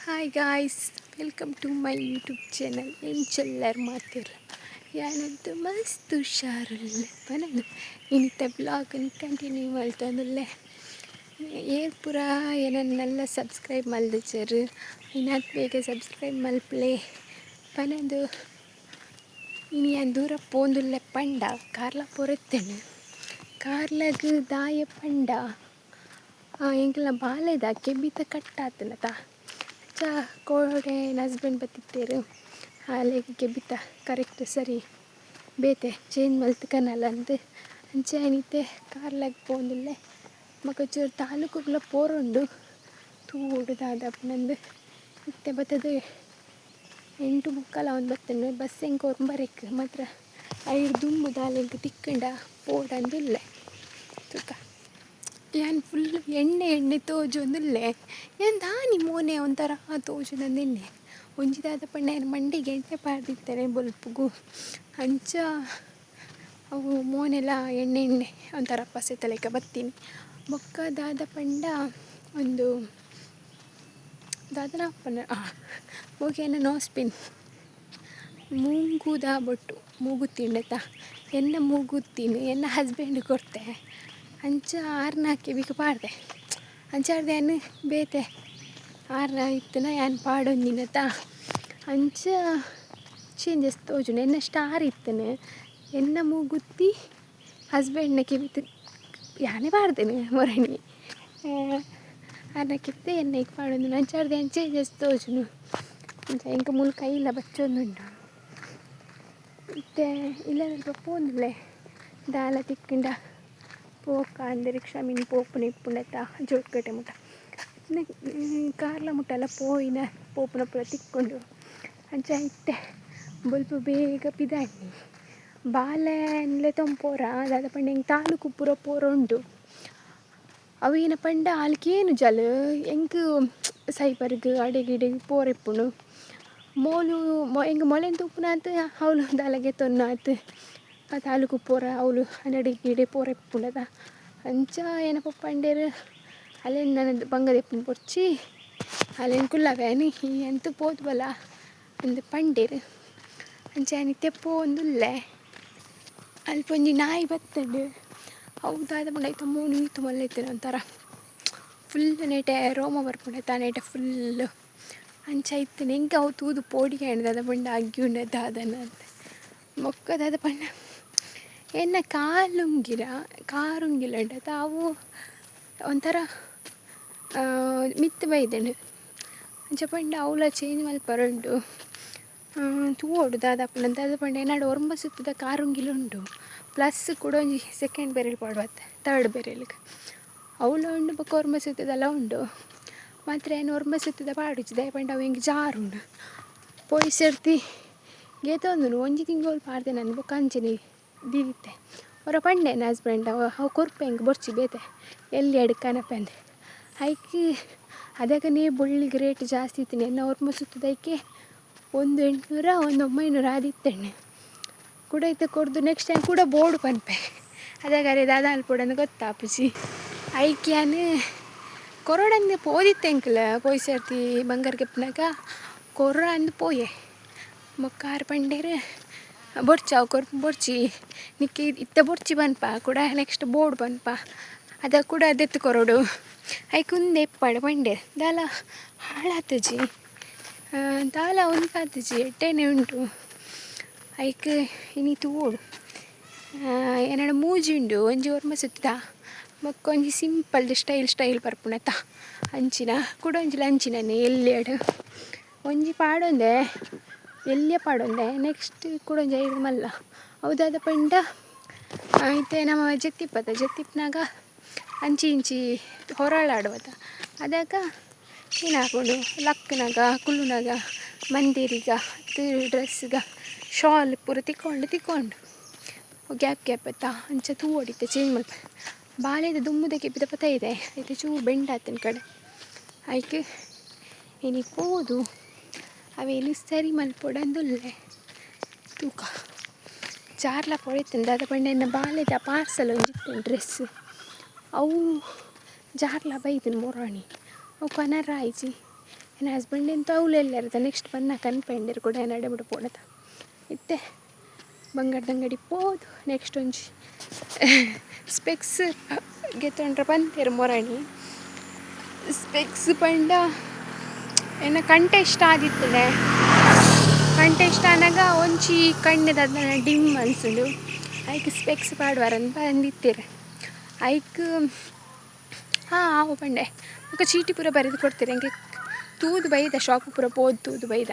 Hi guys, welcome to my YouTube channel. ಎಂಚೆಲ್ಲರು ಮಾತಿರಲ್ಲ ಯಾನಂತೂ ಮಸ್ತ್ ಹುಷಾರುಲ್ಲ ಪನಂದು ಇನ್ನಿತ ಬ್ಲಾಗನ್ನು ಕಂಟಿನ್ಯೂ ಮಾಡ್ತಂದುಲ್ಲೆ ಏರ್ ಪುರ ಏನನ್ನೆಲ್ಲ ಸಬ್ಸ್ಕ್ರೈಬ್ ಮಲ್ದಿಚ್ಚರು ಇನ್ನಾತ್ ಬೇಗ ಸಬ್ಸ್ಕ್ರೈಬ್ ಮಲ್ಪಲೆ ಪನಂದು ಇನಿ ಏನು ದೂರ ಪೋಂದುಲ್ಲೆ ಪಂಡ ಕಾರ್ಲ ಪೊರೆತ್ತೇನೆ ಕಾರ್ಲಗ್ ದಾಯ ಪಂಡ ಎಂಕಲ್ನ ಬಾಲೆದ ಕೆಬಿತ ಕಟ್ಟಾತನತ ಕೋಡೆ ಹಸ್ಬೆಂಡ್ ಬತ್ತಿತ್ತೇರು ಹಾಲೆಗೆ ಬಿತ್ತ ಕರೆಕ್ಟ್ ಸರಿ ಬೇತೆ ಚೇಂಜ್ ಮಲ್ತ್ಕನಲ್ಲ ಅಂದು ಅಂಚೆ ಏನಿತ್ತೆ ಕಾರ್ಲಾಗ ಪೋಂದುಲ್ಲೆ ಮಗಚೂರು ತಾಲೂಕುಗಳ ಪೋರುಂಡು ತೂಡುದಾದಪ್ಪನಂದು ಮತ್ತೆ ಬತ್ತದು 8:45 ಒಂದು ಬತ್ತಂಡು ಬಸ್ ಹೆಂಗೆ ಹೊರ್ಬರಕ್ಕೆ ಮಾತ್ರ ಐದು ದುಮ್ಮು ದಾಲೆಂಗೆ ತಿಕ್ಕಂಡ ಪೋಡಂದುಲ್ಲೆ ತೂಕ ಏನು ಫುಲ್ ಎಣ್ಣೆ ತೋಜೊಂದುಲ್ಲೆ ಏನು ದಾನಿ ಮೋನೆ ಒಂಥರ ತೋಜುದಂದೆಣ್ಣೆ ಒಂಜಿದಾದ ಪಂಡ ಏನು ಮಂಡಿಗೆ ಎಣ್ಣೆ ಪಾರ್ದಿತ್ತೇನೆ ಬೊಲ್ಪುಗು ಅಂಚ ಅವು ಮೋನೆಲ್ಲ ಎಣ್ಣೆ ಒಂಥರ ಪಸೆತಲೆಕ ಬತ್ತೀನಿ ಬೊಕ್ಕ ದಾದ ಪಂಡ ಒಂದು ದಾದನ ಅಪ್ಪನ ಹೋಗೇನ ನೋಸ್ಪಿನ್ ಮೂಗುದ ಬೊಟ್ಟು ಮೂಗುತ್ತಿಂಡತ ಎನ್ನ ಮೂಗುತ್ತೀನಿ ಎನ್ನ ಹಸ್ಬೆಂಡ್ ಕೊಡ್ತೆ ಅಂಚ ಆರ್ನಾಕೆ ಬಿಕ ಪಾಡ್ದೆ ಅಂಚಾರ್ದೆ ಏನು ಬೇತೆ ಆರ್ನ ಇತ್ತನ ಏನು ಪಾಡೊಂದಿನತ ಅಂಚ ಚೇಂಜಸ್ ತೋಜುಂಡು ಎನ್ನ ಸ್ಟಾರ್ ಇತ್ತನು ಎನ್ನ ಮೂಗುತ್ತಿ ಹಸ್ಬೆಂಡ್ನ ಕಿವಿತು ಯಾನೇ ಪಾಡ್ದೇನೆ ಮೊರಣಿ ಆರ್ನಕ್ಕಿತ್ತೆ ಎಣ್ಣೆಗೆ ಪಾಡೊಂದು ಅಂಚಾರ್ದೆ ಏನು ಚೇಂಜಸ್ ತೋಜುನು ಅಂಚ ಎಂಕ ಮುಲ್ಪ ಕೈಲ ಬಚ್ಚೊಂದುಂಡು ಮತ್ತೆ ಇಲ್ಲ ಸ್ವಲ್ಪ ಪೋಂದುಲೆ ದಾಲ ತಿಕ್ಕಂಡ ಪೋಕ ಅಂದ ರಿಕ್ಷಾ ಮೀನು ಪೋಪುನ ಇಪ್ಪುಂಡತ ಜೋಡ್ಕಟ್ಟೆ ಮುಟ್ಟ ಕಾರ್ಲ ಮುಟ್ಟೆಲ್ಲ ಪೋಯಿನ ಪೋಪುನ ಪುರ ತಿಕ್ಕೊಂಡು ಅಂಚ ಇತ್ತೆ ಬೊಲ್ಪ ಬೇಗ ಪಿದಾಣ್ಣಿ ಬಾಲೆನ್ಲೆ ತೊಂಪೋರ ದಾದ ಪಂಡ ಹೆಂಗೆ ತಾಲೂಕು ಪೂರ ಪೋರ ಉಂಡು ಅವೇನ ಪಂಡ ಅಲ್ಕೇನು ಜಲ್ ಹೆಂಗೆ ಸೈಬರ್ಗ್ ಅಡೆಗಿಡೆಗೆ ಪೋರೆಪ್ಪುನು ಮೋಲು ಹೆಂಗೆ ಮೊಲೆನ್ ತೂಪುನ ಅಂತ ಅವಳು ದಾಲಗೆ ತೊನ್ನ ಆಯ್ತು ತಾಲೂಕು ಪೋರ ಅವಳು ಅಡಿಗಿಡೆ ಪೋರೆಪ್ಪುಂಡದ ಅಂಚ ಏನಪ್ಪ ಪಂಡೇರು ಅಲ್ಲೇನು ನನ್ನದು ಬಂಗದೆಪ್ಪನ ಪೊರ್ಚಿ ಅಲ್ಲೇನು ಕುಲ್ಲವೇನಿ ಎಂತ ಪೋದ್ವಲ್ಲ ಒಂದು ಪಂಡೇರು ಅಂಚ ಏನಿತ್ತೆ ಪೋಂದುಲ್ಲೆ ಅಲ್ಪೊಂಜಿ ನಾಯಿ ಬತ್ತಂಡು ಹೌದಾದ ಪಂಡ ಐತ ಮೋನು ಈತು ಮಲ್ಲೈತೇನೆ ಒಂಥರ ಫುಲ್ ನೆಟೆ ರೋಮ ಬರ್ಪುಂಡತ ನೆಟೆ ಫುಲ್ಲು ಅಂಚ ಇತ್ತೇನೆ ಹೆಂಗೆ ಅವು ತೂದು ಪೋಡಿಗೆ ಎಣ್ದಾದ ಪಂಡ ಅಗ್ಗಿ ಉಂಡದ ಅದನ್ನ ಅಂತ ಮೊಕ್ಕದಾದ ಪಂಡ ಎನ್ನ ಕಾರುಂಗಿಲ ಉಂಡತ ಅವು ಒಂಥರ ಮಿತ್ತು ಬೈದೆಂಡು ಅಂಚ ಪಂಡ ಅವಳ ಚೇಂಜ್ ಮಲ್ಪರುಂಡು ತೂವೋಡು ದಾದಾಪುನ ದಾದ ಪಂಡ ಏನಾಡು ಒರ್ಮ ಸುತ್ತದ ಕಾರುಂಗಿಲ ಉಂಡು ಪ್ಲಸ್ ಕೂಡ ಒಂಜಿ ಸೆಕೆಂಡ್ ಬೆರೆಲ್ ಪಾಡುವತ್ತೆ ತರ್ಡ್ ಬೆರೆಲ್ಗೆ ಅವಳು ಉಂಡು ಬೊಕ್ಕ ಒರ್ಮ ಸುತ್ತದೆಲ್ಲ ಉಂಡು ಮಾತ್ರ ಏನು ಒರ್ಮ ಸುತ್ತದ ಪಾಡುಚ್ಚಿ ದಯ ಪಂಡ ಅವು ಹೆಂಗೆ ಜಾರುಂಡು ಪೋಯಿ ಸರ್ತಿ ಗೇತೊಂದು ಒಂಜಿ ತಿಂಗಳು ಪಾಡ್ದೆ ನಾನು ಬೊಕ್ಕ ಅಂಚನೆ ದೀದಿತ್ತೆ ಅವರ ಪಂಡೇನ ಹಸ್ಬೆಂಡ್ ಅವು ಕೊರ್ಪೆ ಹೆಂಗೆ ಬೊರ್ಚಿ ಬೇತೆ ಎಲ್ಲಿ ಅಡ್ಕನಪ್ಪ ಅಂದೆ ಐಕೆ ಅದಕ್ಕೆ ನೀ ಬುಳ್ಳಿಗೆ ರೇಟ್ ಜಾಸ್ತಿ ಇತ್ತೀನಿ ಎನ್ನ ಒರ್ಮ ಸುತ್ತದೈಕೆ 800 900 ಆದಿತ್ತೆಣ್ಣೆ ಕೂಡ ಇತ್ತೆ ಕೊಡ್ದು ನೆಕ್ಸ್ಟ್ ಟೈಮ್ ಕೂಡ ಬೋರ್ಡು ಪನ್ಪೆ ಅದಾಗಾರೆ ದಾದ ಅಲ್ಪೊಡನ್ನು ಗೊತ್ತಾಪುಜಿ ಐಕ್ಯಾನು ಕೊರೋಡಂದು ಪೋದಿತ್ತೆ ಅಂಕಲ ಪೋಯ್ ಸೇರ್ತಿ ಬಂಗಾರ ಕೆಪ್ಪನಾಗ ಕೊರ ಅಂದು ಪೋಯೆ ಮೊಕ್ಕಾರು ಪಂಡೇರು ಬೊರ್ಚಾವು ಕೊರ್ಪು ಬೊರ್ಚಿ ನಿಕ್ಕಿ ಇತ್ತ ಬೊರ್ಚಿ ಬನ್ಪ ಕೂಡ ನೆಕ್ಸ್ಟ್ ಬೋರ್ಡ್ ಬನ್ಪ ಅದ ಕೂಡ ಅದೆತ್ತು ಕೊರೋಡು ಐಕುಂದೆ ಎಪ್ಪಾಡು ಪಂಡೆ ದಾಲ ಹಾಳಾತಜಿ ದಾಲ ಉಂಟಾತಜಿ ಎಟ್ಟೇನೆ ಉಂಟು ಐಕ್ ಇನಿ ತೂಡು ಏನಾಡು ಮೂಜಿ ಉಂಡು ಒಂಜಿ ಒರ್ಮ ಸುತ್ತದ ಮೊಕ್ಕ ಒಂಜಿ ಸಿಂಪಲ್ ಸ್ಟೈಲ್ ಬರ್ಪುಣತ ಅಂಚಿನ ಕೂಡ ಒಂಜಿಲ ಅಂಚಿನನೆ ಎಲ್ಲಿಯಡು ಒಂಜಿ ಪಾಡೊಂದೆ ಎಲ್ಲಿಯ ಪಾಡೊಂದೆ ನೆಕ್ಸ್ಟ್ ಕೂಡ ಒಂಜಿ ಐದು ಮಲ್ಲ ಹೌದಾದ ಪಂಡ ಐತೆ ನಮ್ಮ ಜತ್ತಿಪ್ಪನಾಗ ಅಂಚಿ ಇಂಚಿ ಹೊರಳಾಡುವದ ಅದಾಗ ಏನು ಹಾಕೊಂಡು ಲಕ್ಕನಾಗ ಕುಲ್ಲುನಾಗ ಮಂದಿರಿಗ ಡ್ರೆಸ್ಗ ಶಾಲ್ ಪೂರ ತಿಕ್ಕೊಂಡು ಗ್ಯಾಪ್ ಅತ್ತ ಅಂಚ ತೂ ಹೊಡಿತೆ ಚೇಂಜ್ ಮಾಡ್ತೆ ಬಾಳೆದ ದುಮ್ಮುದ ಕೆಪ್ಪಿದ ಪತ ಇದೆ ಐತೆ ಚೂರು ಬೆಂಡಾತನ ಕಡೆ ಆಯ್ಕೆ ಏನಿಪ್ಪೋದು ಅವೇನು ಸರಿ ಮಲ್ಪೊಡಂದುಲ್ಲೆ ತೂಕ ಜಾರ್ಲ ಪೊಳಿತಂದು ದಾದ ಪಂಡ ಎನ್ನ ಬಾಲೆದ ಪಾರ್ಸಲ್ ಒಂಜಿತ್ತು ಡ್ರೆಸ್ ಅವು ಜಾರ್ಲ ಬೈದನು ಮೊರಾಣಿ ಅವು ಕನರ ಆಯ್ಜಿ ನನ್ನ ಹಸ್ಬೆಂಡ್ ಎಂತ ಅವಳು ಎಲ್ಲಾರದ ನೆಕ್ಸ್ಟ್ ಬಂದು ಕನ್ಪೆಂಡಿರು ಕೂಡ ನಡೆ ಬಿಡು ಪೋಣದ ಇತ್ತೆ ಬಂಗಾರದ ಅಂಗಡಿ ಪೋದು ನೆಕ್ಸ್ಟ್ ಒಂಜಿ ಸ್ಪೆಕ್ಸ್ ಗೆತ್ತೊಂಡ್ರೆ ಬಂತೇರು ಮೊರಣಿ ಸ್ಪೆಕ್ಸ್ ಪಂಡ ಏನ ಕಂಟೆಸ್ಟ್ ಆದಿತ್ತಲೆ ಕಂಟೆಸ್ಟ್ ಆನಾಗ ಒಂಚಿ ಕಣ್ಣದ ಡಿಮ್ ಅನ್ಸುಂಡು ಐಕ್ ಸ್ಪೆಕ್ಸ್ ಪಾಡುವಾರಂತ ಅಂದಿತ್ತೀರ ಐಕ್ ಹಾಂ ಆವು ಪಂಡೆ ಮುಖ ಚೀಟಿ ಪೂರ ಬರೆದು ಕೊಡ್ತೀರಿ ಹಂಗೆ ತೂದು ಬೈದ ಶಾಪ್ ಪೂರ ಪೋದು ತೂದು ಬೈದ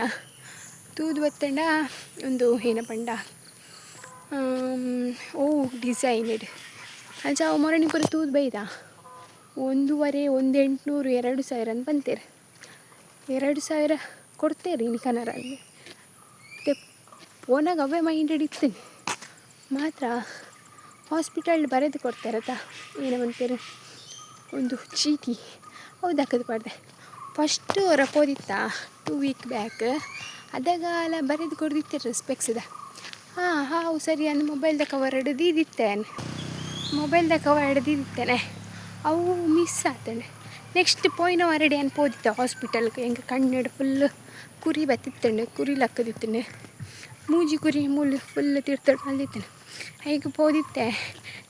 ತೂದು ಬತ್ತಂಡ ಒಂದು ಏನ ಪಂಡ ಓ ಡಿಸೈನ್ಡ್ ಅಂಚ ಅವು ಮೊರಣಿ ಪೂರ ತೂದು ಬೈದ 1,500 1,800 2,000 ಅಂತ ಬಂತೇರೆ 2,000 ಕೊಡ್ತೇರಿ ಇನ್ನು ಕನ್ನರಲ್ಲಿ ಮತ್ತೆ ಫೋನಾಗ ಅವೇ ಮೈಂಡೆಡ್ ಇರ್ತೀನಿ ಮಾತ್ರ ಹಾಸ್ಪಿಟಲ್ ಬರೆದು ಕೊಡ್ತಾರತ್ತ ಏನೋ ಅಂತೀರಿ ಒಂದು ಚೀಟಿ ಹೌದು ಹಾಕೋದು ಪಾಡ್ದೆ ಫಸ್ಟು ರಪೋದಿತ್ತ 2 ವೀಕ್ ಬ್ಯಾಕ್ ಅದಾಗಲ ಬರೆದು ಕೊಡ್ದಿತ್ತೇನೆ ಸ್ಪೆಕ್ಸ್ದ ಹಾಂ ಸರಿ ಅಂದು ಮೊಬೈಲ್ದ ಕವರ್ ಹಿಡಿದಿತ್ತೇನೆ ಅವು ಮಿಸ್ ಆತೇನೆ ನೆಕ್ಸ್ಟ್ ಪೋಯಿನ ಹೊರಡೆ ಏನು ಪೋದಿತ್ತ ಹಾಸ್ಪಿಟಲ್ಗೆ ಹೆಂಗೆ ಕಣ್ಣು ಫುಲ್ ಕುರಿ ಬತ್ತಿತ್ತಂಡು ಕುರಿ ಲಕ್ಕದಿತ್ತೇನೆ ಮೂಜಿ ಕುರಿ ಮುಳ್ಳು ಫುಲ್ ತಿರ್ತಡು ಮಲ್ದಿತ್ತೇನೆ ಈಗ ಪೋದಿತ್ತೆ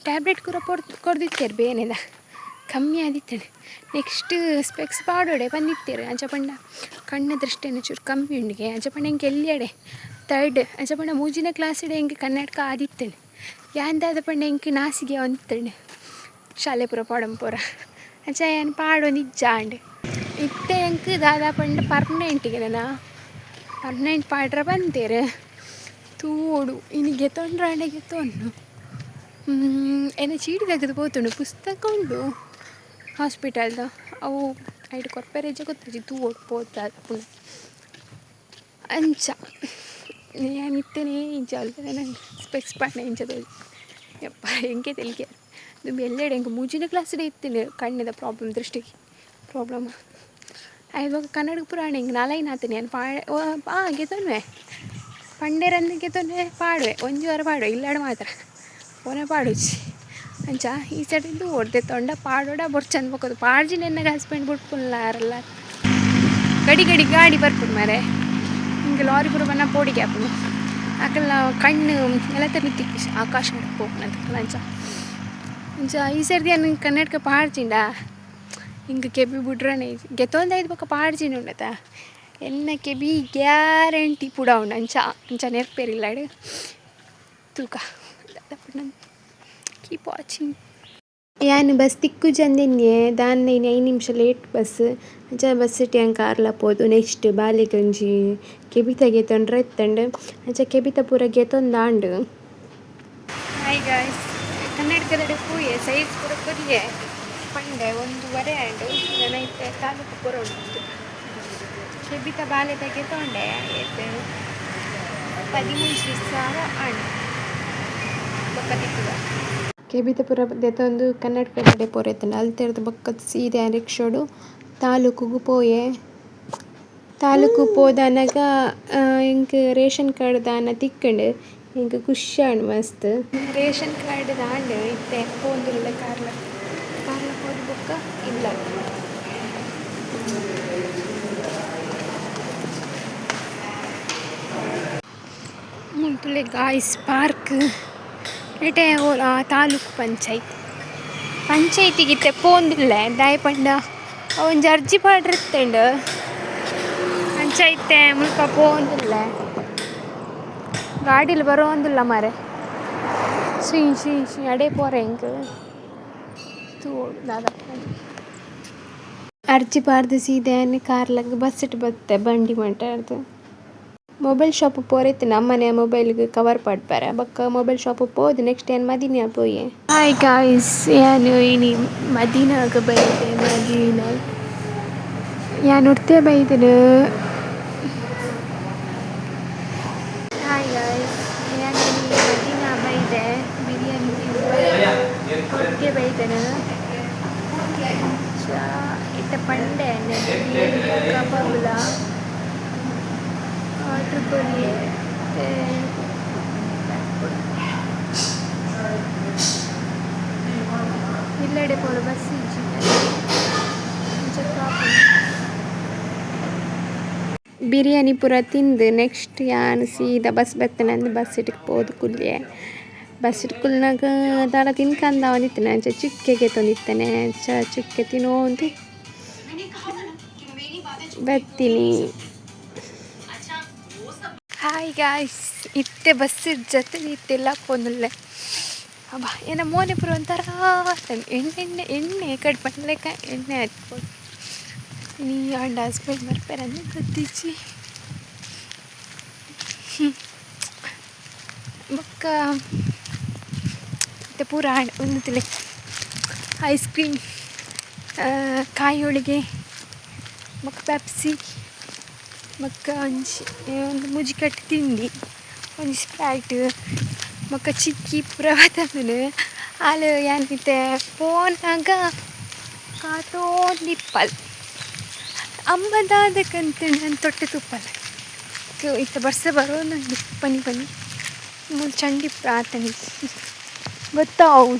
ಟ್ಯಾಬ್ಲೆಟ್ ಕೂಡ ಕೊಡ್ದಿತ್ತೇರು ಬೇನೆದ ಕಮ್ಮಿ ಆದಿತ್ತೇನೆ ನೆಕ್ಸ್ಟ್ ಸ್ಪೆಕ್ಸ್ ಪಾಡೋಡೆ ಬಂದಿತ್ತೇರು ಅಂಚಪಂಡ ಕಣ್ಣು ದೃಷ್ಟಿಯನ್ನು ಚೂರು ಕಮ್ಮಿ ಉಂಡಿಗೆ ಅಂಚಪಂಡ ಹೆಂಗೆ ಎಲ್ಲಿಯಡೆ ತರ್ಡ್ ಅಂಚಪಂಡ ಮೂಜಿನ ಕ್ಲಾಸಿಡೆ ಹೆಂಗೆ ಕನ್ನಡಕ ಆದಿತ್ತೇನೆ ಯಾಂದಾದ ಪಂಡ ಹೆಂಗೆ ನಾಸಿಗೆ ಅಂತೇನೆ ಶಾಲೆ ಪೂರ ಪಾಡಂಪೂರ ಅಂಚ ಏನು ಪಾಡೋ ನಿಜ ಅಂಡೆ ಇತ್ತೆ ಹೆಂಗೆ ದಾದಾ ಪಂಡ ಪರ್ಮನೆಂಟಿಗೆ ಪರ್ಮನೆಂಟ್ ಪಾಡ್ರ ಬಂತೇರು ತೂಡು ಇನ್ನು ಗೆತ್ತೊಂಡ್ರೆ ಗೆತ್ತೊಂಡು ಏನೋ ಚೀಟಿ ತೆಗೆದು ಹೋತುಂಡು ಪುಸ್ತಕ ಉಂಡು ಹಾಸ್ಪಿಟಲ್ದು ಅವು ಐದು ಕೊರ್ಪೆರೇಜ ಗೊತ್ತಿದ್ದು ತೂಡು ಪೋದ ಪುನಃ ಅಂಚ ಏನಿತ್ತೇನೆ ಇಂಚ ಅಲ್ವೇ ನಂಗೆ ಸ್ಪೆಕ್ಸ್ ಪಾಡ್ನೆ ಇಂಚದು ಯಪ್ಪ ಹೆಂಗೆ ತೆಲಿಗೆ ದುಂಬಿ ಎಲ್ಲೆಡೆ ಹೆಂಗೆ ಮೂಜಿನ ಕ್ಲಾಸ್ಡೆ ಇತ್ತೇನೆ ಕಣ್ಣಿದ ದೃಷ್ಟಿಗೆ ಪ್ರಾಬ್ಲಮ್ ಇವಾಗ ಕನ್ನಡ ಪುರಾಣ ಹಿಂಗೆ ನಾಲೈನ ಆತೇನೆ ನಾನು ಗೆತ್ತೊನ್ವೆ ಪಂಡೆರಂದು ಗೆತ್ತೊನ್ವೆ ಪಾಡುವೆ ಒಂಜಿ ವಾರ ಪಾಡುವೆ ಇಲ್ಲಾಡು ಮಾತ್ರ ಫೋನೇ ಪಾಡುಚ್ಚಿ ಅಂಚ ಈ ಸೈಡಿಂದು ಹೊಡೆದೆ ತೊಂಡ ಪಾಡೋಡ ಬೊಟ್ಟು ಚಂದ ಬಕ್ಕೋದು ಪಾಡ್ಜಿ ನೆನ್ನಾಗ ಹಸ್ಬೆಂಡ್ ಬಿಟ್ಪುಲ್ಲಾರಲ್ಲ ಗಡಿ ಗಾಡಿ ಬರ್ಪುಡು ಮಾರೆ ಹಿಂಗೆ ಲಾರಿ ಪೂರ ಬನ್ನ ಪೋಡಿಗೆ ಹಾಪುನು ಆಕಲ್ಲ ಕಣ್ಣು ಎಲ್ಲ ತರಿತಿ ಆಕಾಶ ಹೋಗ್ನಂತ ಅಂಚ ಈ ಸರ್ದಿ ನಂಗೆ ಕನ್ನಡಕ ಪಾಡ್ಚಿಂಡ ಹಿಂಗೆ ಕೆಬಿ ಬಿಡ್ರನೆ ಗೆತ್ತೊಂದು ಬೊಕ್ಕ ಪಾಡ್ಚಿಂಡು ಉಂಡತ ಎಲ್ಲ ಕೆಬಿ ಗ್ಯಾರಂಟಿ ಪುಡ ಉಂಡು ಅಂಚ ನೆರ್ಪೇರಿಲ್ಲಾಡು ತೂಕ ಕೀಪ್ ವಾಚಿಂಗ್ ಯಾನು ಬಸ್ ತಿಕ್ಕು ಜಂದಿನ್ಯೆ ದಾನ್ನ 5 ನಿಮಿಷ ಲೇಟ್ ಬಸ್ ಅಂಚ ಬಸ್ ಟ್ಯಾಂಕ್ ಕಾರ್ಲ ಪೋದು ನೆಕ್ಸ್ಟ್ ಬಾಲಿಗಂಜಿ ಕೆಬಿತ ಗೆತ್ತೊಂಡ್ರೆ ಎತ್ತಂಡು ಅಂಚ ಕೆಬಿತ ಪೂರ ಗೆತ್ತೊಂದಾಂಡು ಹಾಯ್ ಗಾಯ್ಸ್ ಕನ್ನಡಕದ ಪೂಯೆ ಸೈಜ್ ಪೂರ ಕೊರಿಯೆ ಪಂಡೆ 1:30 ಆಂಡು ನನೈತೆ ತಾಲೂಕು ಪೂರ ಉಂಟು ಕೆಬಿತ ಬಾಲೆದ ಗೆತ್ತೊಂಡೆ ಎತ್ತು 13,000 ಆಂಡು ಬೊಕ್ಕ ತಿಕ್ಕುದ ಕೆಬಿತ ಪೂರ ದೆತ್ತೊಂದು ಕನ್ನಡ ಕಡೆ ಪೋರೆತ್ತಂಡು ಅಲ್ಲಿ ತೆರೆದು ಬೊಕ್ಕ ಸೀದೆ ರಿಕ್ಷೋಡು ತಾಲೂಕುಗು ಪೋಯೆ ತಾಲೂಕು ಪೋದನಗ ಇಂಕ್ ರೇಷನ್ ಕಾರ್ಡ್ ದಾನ ತಿಕ್ಕಂಡು ಇಂಕ್ ಖುಷಿ ಆಂಡ್ ಮಸ್ತ್ ರೇಷನ್ ಕಾರ್ಡ್ ದಾಂಡು ಇತ್ತೆ ಪೋಂದುಲ್ಲ ಕಾರ್ಲ ಪೋದು ಬೊಕ್ಕ ಇಲ್ಲ ಮುಂತುಲೆ ಗಾಯ್ಸ್ ಪಾರ್ಕ್ ನೆಟೆ ತಾಲೂಕು ಪಂಚಾಯತಿಗಿತ್ತೆ ಪೋಂದಿಲ್ಲ ದಾಯಪಂಡ ಒಂಜಿ ಅರ್ಜಿ ಪಾಡ್ರಿತ್ತಂಡು ಪಂಚಾಯತೆ ಮುಲ್ಪ ಪೋಂದಿಲ್ಲ ಗಾಡಿಲಿ ಬರೋಂದಿಲ್ಲ ಮಾರೆ ಶ್ರೀ ಅಡೆ ಪೋರೆ ಇಂಕ್ ತೋಡು ದಾದಪ್ಪ ಅರ್ಜಿ ಪಾಡ್ದು ಸೀದೆ ಕಾರ್ಲಾಗ ಬಸ್ ಇಟ್ಟು ಬತ್ತೆ ಬಂಡಿ ಮಾತಾಡ್ದು ಮೊಬೈಲ್ ಶಾಪ್ ಪೋರೆತ್ತು ನಮ್ಮನೆ ಮೊಬೈಲ್ಗೆ ಕವರ್ ಪಡ್ಪಾರೆ ಬಕ್ಕ ಮೊಬೈಲ್ ಶಾಪ್ ಪೋದು ನೆಕ್ಸ್ಟ್ ಏನು ಮದೀನ ಪೋಯೆ ಹಾಯ್ ಗಾಯ್ಸ್ ಏನು ಇನಿ ಮದೀನಾಗ ಬೈದೆ ಮದೀನಾ ಯಾನು ಉಡ್ತೆ ಬೈದನು ಹಾಯ್ ಗಾಯ್ಸ್ ಏನು ಮದೀನಾ ಬೈದೆ ಬಿರಿಯಾನಿ ಉಡ್ತೆ ಬೈದನು ಇಟ್ಟ ಪಂಡೆ ಕಬಾಬುಲ ಆರ್ಡ್ರ್ ಕೊರಿಯೆ ಇಲ್ಲಡೆ ಪೋಡು ಬಸ್ ಇಜ್ಜಿ ಬಿರಿಯಾನಿ ಪೂರ ತಿಂದು ನೆಕ್ಸ್ಟ್ ಯಾನು ಸೀದಾ ಬಸ್ ಬರ್ತೇನೆ ಅಂದ್ರೆ ಬಸ್ ಇಟ್ಟಿಗೆ ಹೋದು ಕುಲ್ಲೆ ಬಸ್ ಇಟ್ಕುಲ್ನಾಗ ದಾರ ತಿನ್ಕಂದ ಒಂದಿತ್ತೇನೆ ಅಂಚೆ ಚುಕ್ಕೆಗೆ ತಂದಿತ್ತೇನೆ ಚುಕ್ಕೆ ತಿನ್ನೋದು ಬರ್ತೀನಿ. ಹಾಯ್ ಗಾಯ್ಸ್, ಇತ್ತೆ ಬಸ್ ಜೊತೆ ಇತ್ತೆಲ್ಲ ಪೋನಲ್ಲೇ ಅಬ್ಬ ಏನ ಮೋನೆ ಪುರ ಒಂಥರ ಎಣ್ಣೆ ಕಟ್ ಪಡ್ಲೆಕ್ಕ ಎಣ್ಣೆ ಹತ್ಬೋದು ನೀ ಅಂಡ ಹಸ್ಬೆಂಡ್ ಬರ್ಪೇರ ಅಂದ್ರೆ ಗೊತ್ತಿಚ್ಚಿ ಬೊಕ್ಕ ಮತ್ತೆ ಪೂರ ಒಂದು ತಿಳಿ ಐಸ್ ಕ್ರೀಮ್, ಕಾಯಿ ಹೋಳಿಗೆ, ಮಕ್ಕ ಪೆಪ್ಸಿ, ಮಕ್ಕ ಒಂದು ಮುಜಿಕಟ್ಟು ತಿಂಡಿ, ಒಂದು ಸ್ಪ್ರೈಟ್, ಮಕ್ಕ ಚಿಕ್ಕಿ ಪೂರ ಬತ್ತಮನು ಅಲ್ಲಿ ಏನಿತ್ತೆ ಫೋನ್ನಾಗ ಕಾತೋಂದಿಪ್ಪಲ್ ಅಂಬದಾದಕ್ಕಂತ ನಾನು ತೊಟ್ಟೆ ತುಪ್ಪಲ್ಲ ಇತ್ತ ಬರ್ಸ ಬರೋ ನಂಗೆ ಪನಿ ಮೂರು ಚಂಡಿ ಪ್ರಾರ್ಥನೆ ಗೊತ್ತಾವು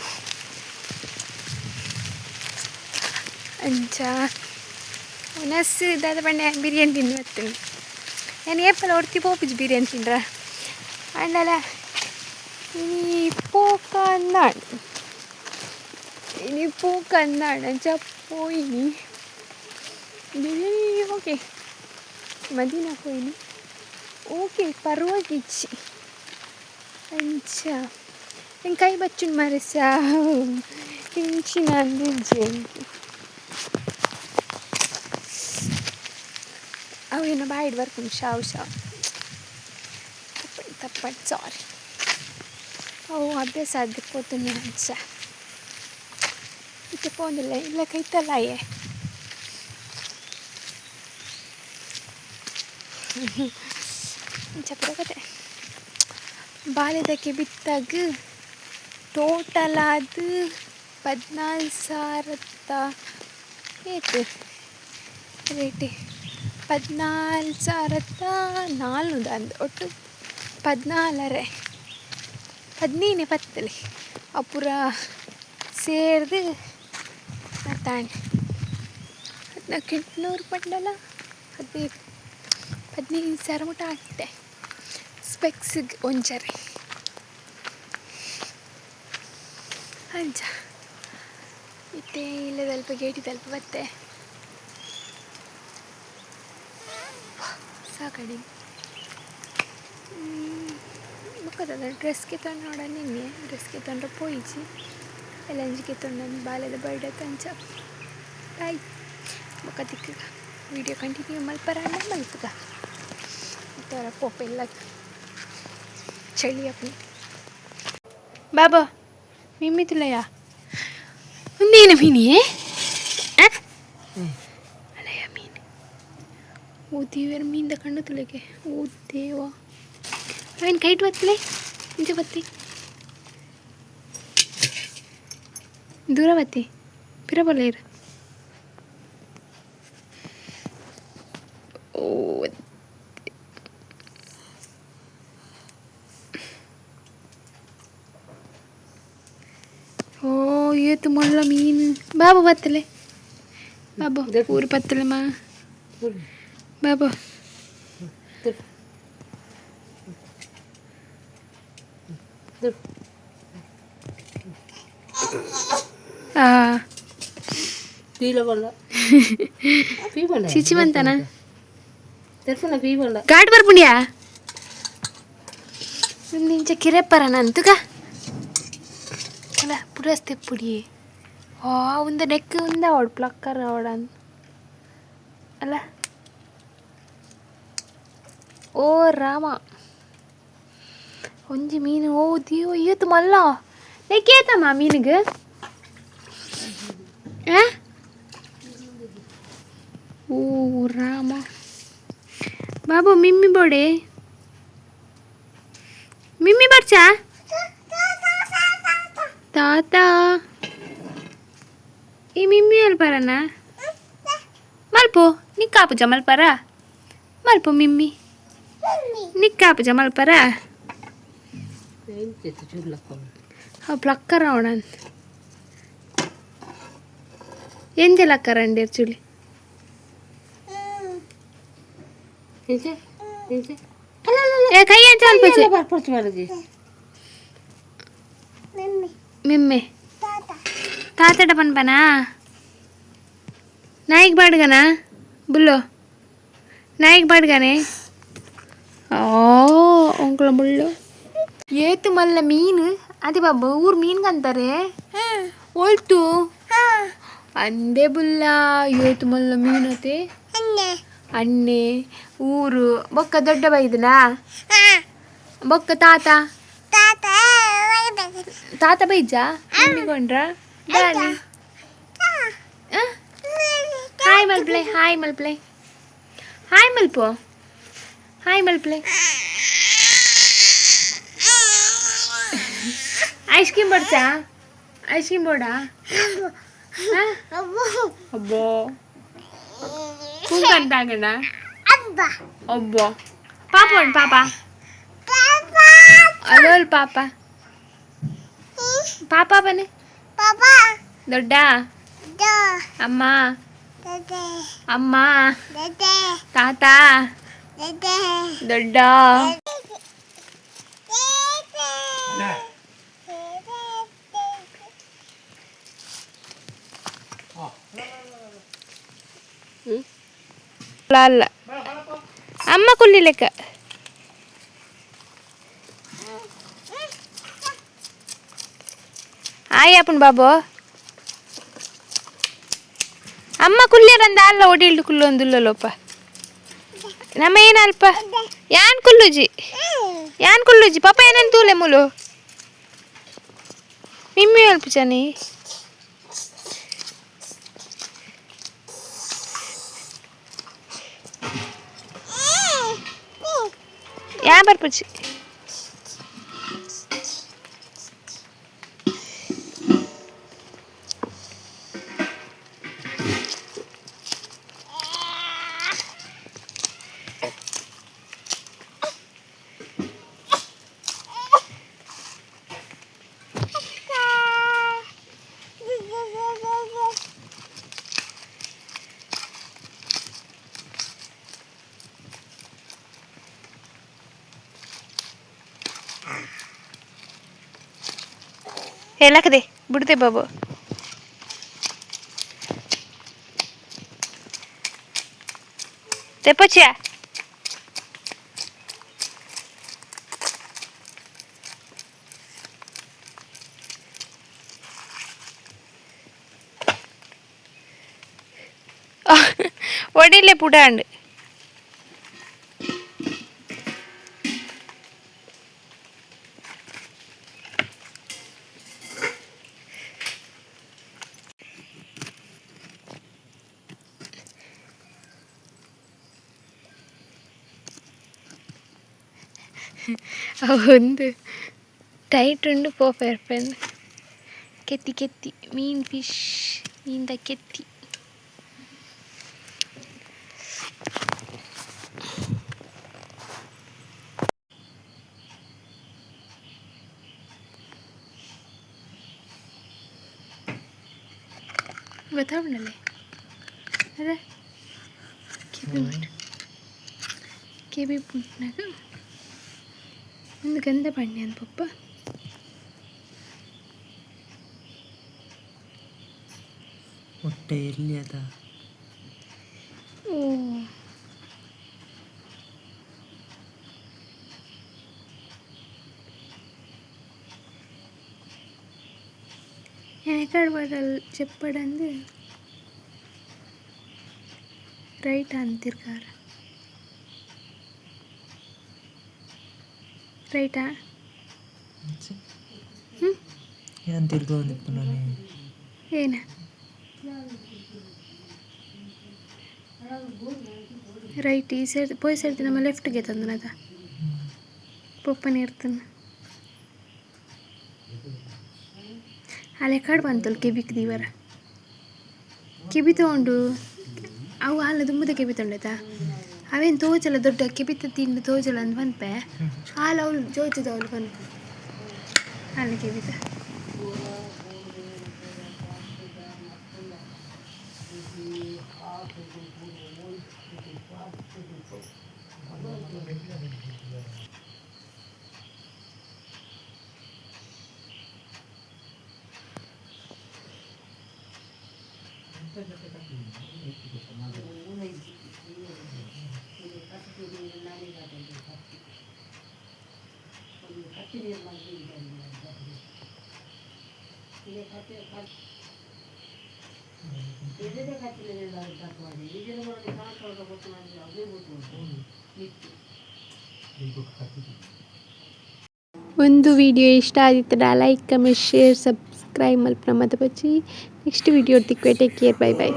ಅಂಚ ನಸ್ಸು ದಾದ ಪಂಡೆ ಬಿರಿಯಾನಿ ತಿಂದು ಬರ್ತೀನಿ ನಾನು ಏಪಲ್ಲ ಹೊಡ್ತಿ ಪೋಪಿಜ್ ಬಿರಿಯಾನಿ ತಿಂದ್ರ ಅಂಡಲ್ಲ ಇನಿ ಪೋಕ ಅಂದಾಡು ಅಂಚ ಪೋಯಿನಿ ಬಿರಿಯಾನಿ ಓಕೆ ಮದೀನಾ ಪೋಯಿನಿ ಓಕೆ ಪರವಾಗಿಚ್ಚಿ ಅಂಚ ಹೆಂಗೆ ಕೈ ಬಚ್ಚುನ್ ಮರಸ ಹಿಂಚಿನ ಅಂದಿಜ್ಜೆ ಅವೇನೋ ಬಾಯಿಡ್ ಬರ್ಕೊಂಡು ಶಾವ್ ತಪ್ಪಟ್ಟು ಸಾರಿ ಅವು ಅಭ್ಯಾಸ ಆದ್ರೆ ಪೋತುನಿ ಅಂಚ ಇತ್ತೆ ಪೋಂದಿಲ್ಲ ಇಲ್ಲ ಕೈತಲ್ಲಯೇ ಚಪ್ರ ಕತೆ ಬಾಲ್ಯದಕ್ಕೆ ಬಿತ್ತಾಗ ಟೋಟಲ್ ಅದು 14,000 ಏತು ರೇಟೆ 14,400 ಅಂದು ಒಟ್ಟು 14 15 ಪತ್ತಲಿ ಅಪುರ ಸೇರ್ದು ತಾಂಡೆ 14,800 ಪಂಡಲ 15,000 ಮುಟ ಆಗ್ತೆ ಸ್ಪೆಕ್ಸಿಗೆ ಒಂಚರೆ ಅಂಚ ಇತ್ತೆ ಇಲ್ಲೇ ಸ್ವಲ್ಪ ಗೇಟಿ ಸ್ವಲ್ಪ ಬತ್ತೆ ಸಾಕಡಿ ಮುಖದ ಡ್ರೆಸ್ಗೆ ತೊಂಡು ನೋಡ ನಿನ್ನೆ ಡ್ರೆಸ್ಗೆ ತೊಂಡ್ರೆ ಪೋಯಿಸಿ ಎಲ್ಲಂಜಿಗೆ ತೊಂಡು ನನ್ನ ಬಾಲ್ಯದ ಬರ್ಡೇ ತಂಚ ಆಯ್ತು ಮುಖ ತಿಕ್ಕ ವಿಡಿಯೋ ಕಂಟಿನ್ಯೂ ಮಲ್ಪರ ಮಲ್ಪಗ ಥರ ಪೋಪೆಲ್ಲ ಚಳಿ ಅಪ್ಪಿ ಬಾಬಾ ಮಿಮ್ಮಿ ತುಲಯ ಒಂದೇನ ಮೀನಿಯೇ ಅಲ್ಲಯ್ಯ ಮೀನು ಊದಿವೇರ ಮೀನಿಂದ ಕಣ್ಣು ತುಳಿಕೆ ಊದೇವ ಅವನು ಕೈಟ್ ಬತ್ತಲೆ ಇಂಚೆ ಬತ್ತಿ ದೂರ ಬತ್ತಿ ಪಿರಬಲ್ಲ ಇರು ಓ ಏತು ಮೊಳ್ಳ ಮೀನು ಬಾಬಾ ಬತ್ತಲೆ ಬಾಬಾ ಊರು ಬತ್ತಲೆ ಮಾ ಬಾಬಾ చిచి మంతానా ఘాట్ ಬರ್ಪುಂಡ್ಯಾ ನಿಂಚ ಕಿರೆಪ್ಪರನ ಅಂತುಗ ಅಲ್ಲ ಪುರಸ್ತೆ ಪುಡಿ ಒಂದು ನೆಕ್ ಉಂದ ಅವಡು ಪ್ಲಕ್ಕರ್ ಅವಡನ್ ಅಲ್ಲ ಓ ರಾಮ ಒಂಜಿ ಮೀನು ಓ ದಿಯೋ ಇವತ್ತು ಮಲ್ಲ ನೆಕ್ಕೇತಮ್ಮ ಮೀನಿಗೆ ಓ ರಾಮ ಬಾಬು ಮಿಮ್ಮಿ ಬೋಡೆ ಮಿಮ್ಮಿ ಬರ್ಚಾ ತಾತ ಈ ಮಿಮ್ಮಿ ಅಲ್ಪರನ ಮಲ್ಪು ನಿಕ್ಕಾಪುಜ ಮಲ್ಪರ ಮಲ್ಪು ಮಿಮ್ಮಿ ನಿಕ್ಕಾಪುಜ ಮಲ್ಪರ ಪ್ಲಕ್ಕರ ಅವಡನ್ ಎಂಜೆ ಲಕ್ಕರಂಡಿ ಚುಳಿ ಕೈ ಅಂತ ಮಿಮ್ಮೆ ತಾತಡ ಪನ್ಪನಾ ನಾಯಿಗೆ ಬಾಡ್ಗನಾ ಬುಲ್ಲೋ ನಾಯಿಗೆ ಬಾಡ್ಗನೆ ಓ ಒಂಕುಳ ಮುಳ್ಳು ಏತು ಮಲ್ಲ ಮೀನು ಅದೇ ಬಾಬು ಊರು ಮೀನ್ಗಂತಾರೆ ಒಳ್ತು ಅಂದೆ ಬುಲ್ಲ ಏತು ಮಲ್ಲ ಮೀನತೆ ಅಣ್ಣೆ ಊರು ಬೊಕ್ಕ ದೊಡ್ಡ ಬೈದನಾ ಬೊಕ್ಕ ತಾತ ತಾತ ಬೈಜ ಮಮ್ಮಿಗೊಂಡ್ರ ದಾನಿ ಹಾಯ್ ಮಲ್ಪ್ಲೆ ಹಾಯ್ ಮಲ್ಪ್ಲೆ ಹಾಯ್ ಮಲ್ಪು ಹಾಯ್ ಮಲ್ಪ್ಲೆ ಐಸ್ ಕ್ರೀಮ್ ಬಡ್ಸಾ ಐಸ್ ಕ್ರೀಮ್ ಬೋಡಾ ಅಬ್ಬೋ ಕೂಗಂತಾಗಣ ಒಬ್ಬ ಪಾಪ ಉಂಟು ಪಾಪ ಅಲೋಲ್ ಪಾಪ ಪಾಪ ಬನ್ನಿ ದೊಡ್ಡ ಅಮ್ಮ ಅಮ್ಮ ತಾತ ದೊಡ್ಡ ಅಲ್ಲ ಅಮ್ಮ ಕುಲ್ಲಿ ಲೆಕ್ಕ ಆಯಪ್ಪನ್ ಬಾಬು ಅಮ್ಮ ಕುಲ್ಲಿಯರಂದ ಅಲ್ಲ ಒಡಿಲ್ಡು ಕುಲ್ಲು ಒಂದುಲ್ಲೋಪ ನಮ್ಮ ಏನಲ್ಪ ಯಾನ್ ಕುಲ್ಲುಜಿ ಪಾಪ ಏನಂತ ತೂಲೆ ಮುಲು ನಿಮ್ಮಿ ಅಲ್ಪ ಚನಿ ಯಾ ಬರ್ಪುಜಿ ಹೇಳಕದೆ ಬಿಡ್ತೆ ಬಾಬು ತೆಪ್ಪಚ್ಚಿಯ ಒಡಿಲೆ ಪುಡಾಂಡ್ ಒಂದು ಟೈಟ್ ಉಂಡು ಪೋಪೆರ್ಪೆನ್ ಕೆತ್ತಿ ಮೀನ್ ಫಿಶ್ ಮೀನ್ದ ಕೆತ್ತಿ ಗೊತ್ತಾಗ್ಬಿಡಲೆ ಅದ ಕೆಬಿ ಪುಟ್ನಾಗ ಒಂದು ಗಂಧ ಬಣ್ಣೆ ಅಂತ ಪಪ್ಪ ಹೊಟ್ಟೆ ಎಲ್ಲಿ ಅದ ಓ వెనకాడబడాలి చెప్పడంది రైట్ అంతిర్గారు రైటా ಏನು ತಿರ್ಗೋದಿತ್ತು ನಾನು ಏನ ರೈಟ್ ಈ ಸೈಡ್ ಪೋಯ್ ಸೈಡ್ ನಮ್ಮ ಲೆಫ್ಟ್ಗೆ ತಂದನದ ಪಪ್ಪನೇ ಇರ್ತಾನೆ ಅಲ್ಲೇ ಕಡ್ ಬಂತಲ್ಲ ಕೆಬಿಕ್ ದೀವರ ಕೆಬಿ ತಗೊಂಡು ಅವು ಹಾಲು ತುಂಬದ ಕೆಬಿ ತೊಂಡೈತಾ ಅವೇನು ತೋಜಲ್ಲ ದೊಡ್ಡ ಕೆಬಿತ್ತ ತಿಂದು ತೋಜಲ್ಲ ಅಂತ ಬಂದ್ಪೆ ಹಾಲು ಅವಳು ಜೋಯ್ತದ ಅವಳು ಬಂದು ಹಾಲು ಕೆಬಿತ ಒಂದು ವಿಡಿಯೋ ಇಷ್ಟ ಆದಿತ್ತರ ಲೈಕ್ ಕಮೆಂಟ್ ಶೇರ್ ಸಬ್ಸ್ಕ್ರೈಬ್ ಮಲ್ಪನ ಮತ ಬಚ್ಚಿ ನೆಕ್ಸ್ಟ್ ವಿಡಿಯೋ ತಿಕ್ವೆ ಟೇಕ್ ಕೇರ್ ಬೈ ಬೈ.